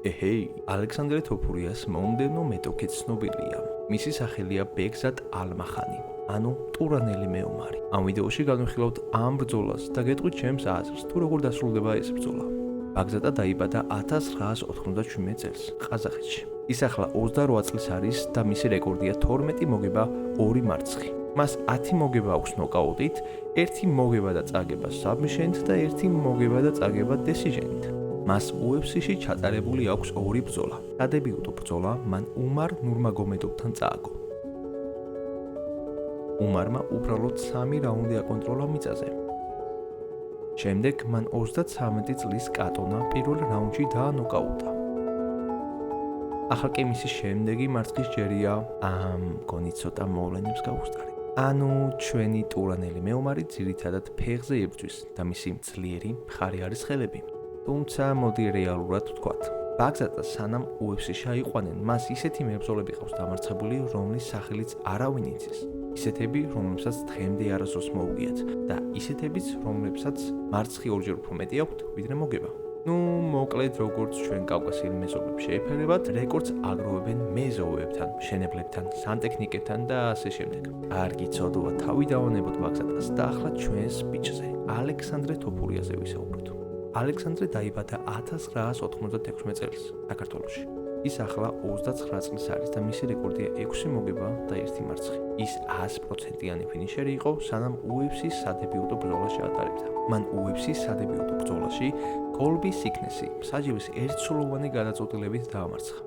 ეჰეი, ალექსანდრე თოფურიას მომდევნო მეტოქი ცნობილია. მისი სახელია ბეგზად ალმახანი, ანუ ტურანელი მეომარი. ამ ვიდეოში განვიხილავთ ამ ბრძოლას და გეტყვით ჩემს აზრს, თუ როგორ დასრულდება ეს ბრძოლა. ბაგზატა დაიბადა 1997 წელს ყაზახეთში. ის ახლა 28 წლის არის და მისი რეკორდია 12 მოგება 2 მარცხი. მას 10 მოგება აქვს ნოკაუტით, 1 მოგება და წაგება საბმიშენით და 1 მოგება და წაგება დესიჟენით. მას UFC-ში ჩატარებული აქვს 2 ბრძოლა. სადებიუტო ბრძოლა მან უმარ ნურმაგომედოვთან წააგო. უმარმა უბრალოდ 3 რაუნდი აკონტროლა მიწაზე. შემდეგ მან 33 წლის კატონა პირველ რაუნდში დაანოკაუტა. ახლა კი მისი შემდეგი მარცხის ჯერია, მგონი ცოტა მოვლენებს გავუსტარი. ანუ ჩვენი ტურანელი მეომარი ძირითადად ფეხზე იბრძვის და მისი ძლიერი მხარე არის ხელები. თუმცა მოდი რეალურად ვთქვათ. ბაგზატა სანამ UFC-ში აიყვანენ, მას ისეთი მებრძოლები ყავს დამარცხებული, რომლის სახელიც არავინ იცის. ისეთები, რომლებსაც დღემდე არასდროს მოუგიათ და ისეთებიც, რომლებსაც მარცხი ორჯერ უფრო მეტი აქვთ, ვიდრე მოგება. მოკლედ, როგორც ჩვენ კავკასიელ მეზობლებს შეეფერებათ, რეკორდს აგროვებენ მეზობლებთან, მშენებლებთან, სანტექნიკებთან და ასე შემდეგ. კარგი ცოდვა თავი დავანებოთ ბაგზატას და ახლა ჩვენს ბიჭზე, ალექსანდრე თოფურიაზე ვისაუბროთ. ალექსანდრე დაიბადა 1996 წელს საქართველოში. ის ახლა 29 წლის არის და მისი რეკორდია 6 მოგება და 1 მარცხი. ის 100%-იანი ფინიშერი იყო, სანამ UFC-ს სადებიუტო ბრძოლა შეატარებდა. მან UFC-ს სადებიუტო ბრძოლაში კოლბი სიკნესი საჯივის ერთსულოვანი გადაწყვეტილებით დაამარცხა.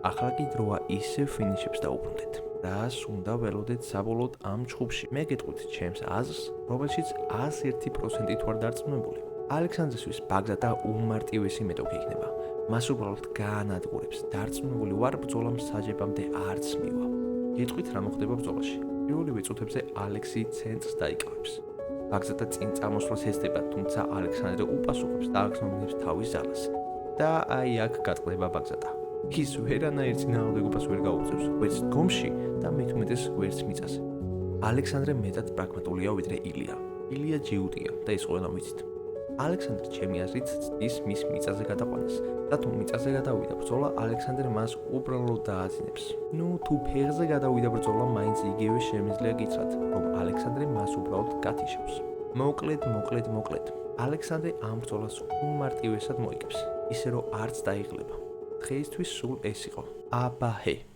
ახლა კი დროა ისევ ფინიშებს დაუბრუნდეთ. რას უნდა ველოდეთ საბოლოოდ ამ ჩხუბში? მე გეტყვით ჩემს აზრს, რომელშიც 101%-ით ვარ დარწმუნებული. ალექსანდრესთვის ბაგზატა უმარტივესი მეტოქი იქნება. მას უბრალოდ გაანადგურებს. დარწმუნებული ვარ, ბრძოლა მსაჯებამდე არც მივა. გეტყვით რა მოხდება ბრძოლაში. პირველივე წუთებზე ალექსი ცენტრს დაიკავებს. ბაგზატა წინ წამოსვლას ეცდება, თუმცა ალექსანდრე უპასუხებს და აგრძნობს თავის ზარას. და აი აქ გატყდება ბაგზატა. ის ვერანაირ წინააღმდეგობას ვერ გაუწევს, ვერც დგომში და მით უმეტეს ვერც მიწაზე. ალექსანდრე მეტად პრაგმატულია ვიდრე ილია. ილია ჯიუტია და ის ყველა ვიცით. ალექსანდრე ჩემი აზრით ცდის მის მიწაზე გადაყვანას და თუ მიწაზე გადავიდა ბრძოლა, ალექსანდრე მას უბრალოდ დააძინებს. თუ ფეხზე გადავიდა ბრძოლა, მაინც იგივე შემიძლია გითხრათ, რომ ალექსანდრე მას უბრალოდ გათიშებს. მოკლედ, ალექსანდრე ამ ბრძოლას უმარტივესად მოიგებს, ისე რომ არც დაიღლება. დღეისთვის სულ ეს იყო. აბაჰე.